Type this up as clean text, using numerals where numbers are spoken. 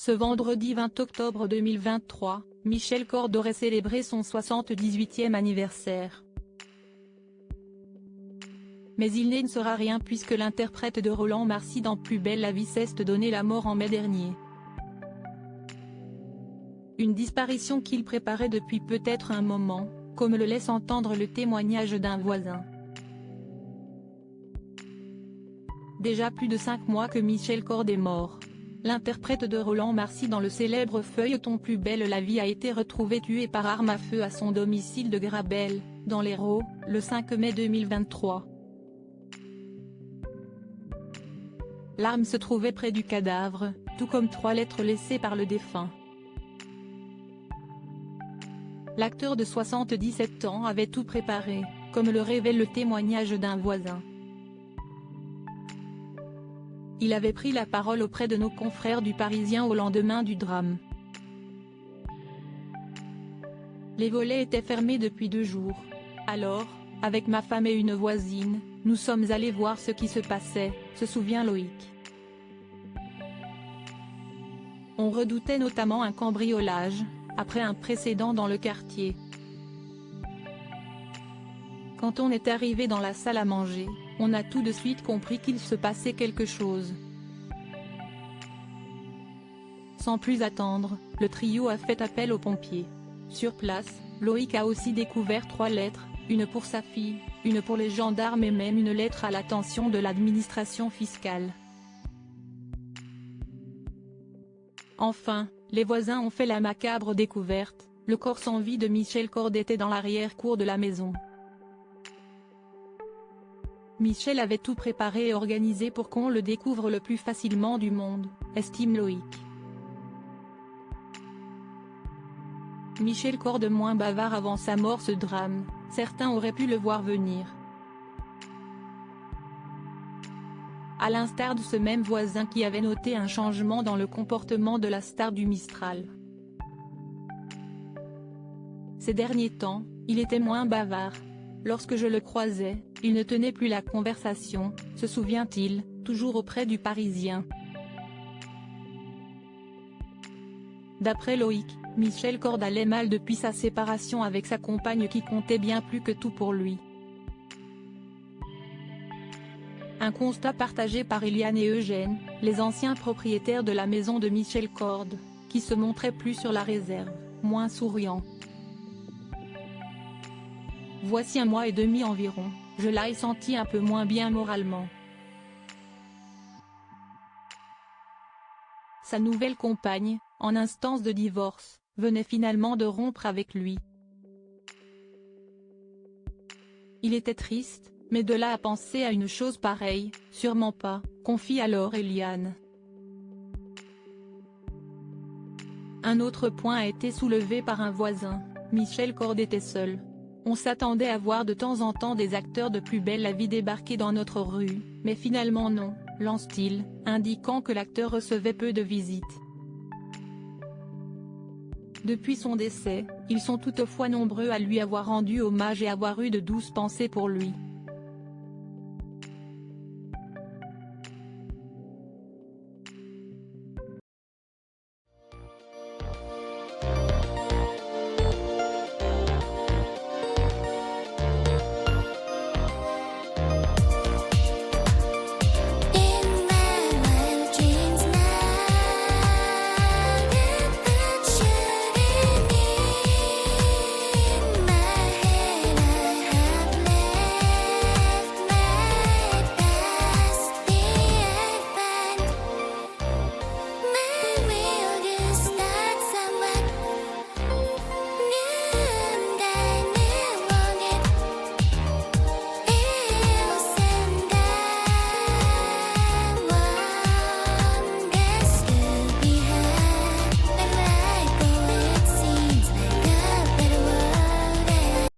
Ce vendredi 20 octobre 2023, Michel Cordes aurait célébré son 78e anniversaire. Mais il ne sera rien puisque l'interprète de Roland Marcy dans Plus belle la vie s'est donné la mort en mai dernier. Une disparition qu'il préparait depuis peut-être un moment, comme le laisse entendre le témoignage d'un voisin. Déjà plus de 5 mois que Michel Cordes est mort. L'interprète de Roland Marcy dans le célèbre feuilleton Plus belle la vie a été retrouvé tué par arme à feu à son domicile de Grabel, dans l'Hérault, le 5 mai 2023. L'arme se trouvait près du cadavre, tout comme 3 lettres laissées par le défunt. L'acteur de 77 ans avait tout préparé, comme le révèle le témoignage d'un voisin. Il avait pris la parole auprès de nos confrères du Parisien au lendemain du drame. Les volets étaient fermés depuis 2 jours. Alors, avec ma femme et une voisine, nous sommes allés voir ce qui se passait, se souvient Loïc. On redoutait notamment un cambriolage, après un précédent dans le quartier. Quand on est arrivé dans la salle à manger, on a tout de suite compris qu'il se passait quelque chose. Sans plus attendre, le trio a fait appel aux pompiers. Sur place, Loïc a aussi découvert 3 lettres, une pour sa fille, une pour les gendarmes et même une lettre à l'attention de l'administration fiscale. Enfin, les voisins ont fait la macabre découverte, le corps sans vie de Michel Cordes était dans l'arrière-cour de la maison. Michel avait tout préparé et organisé pour qu'on le découvre le plus facilement du monde, estime Loïc. Michel Cordes moins bavard avant sa mort. Ce drame, certains auraient pu le voir venir. À l'instar de ce même voisin qui avait noté un changement dans le comportement de la star du Mistral. Ces derniers temps, il était moins bavard. Lorsque je le croisais, il ne tenait plus la conversation, se souvient-il, toujours auprès du Parisien. D'après Loïc, Michel Cordes allait mal depuis sa séparation avec sa compagne qui comptait bien plus que tout pour lui. Un constat partagé par Eliane et Eugène, les anciens propriétaires de la maison de Michel Cordes, qui se montraient plus sur la réserve, moins souriants. Voici 1 mois et demi environ, je l'ai senti un peu moins bien moralement. Sa nouvelle compagne, en instance de divorce, venait finalement de rompre avec lui. Il était triste, mais de là à penser à une chose pareille, sûrement pas, confie alors Eliane. Un autre point a été soulevé par un voisin, Michel Cordes était seul. On s'attendait à voir de temps en temps des acteurs de Plus belle la vie débarquer dans notre rue, mais finalement non, lance-t-il, indiquant que l'acteur recevait peu de visites. Depuis son décès, ils sont toutefois nombreux à lui avoir rendu hommage et avoir eu de douces pensées pour lui.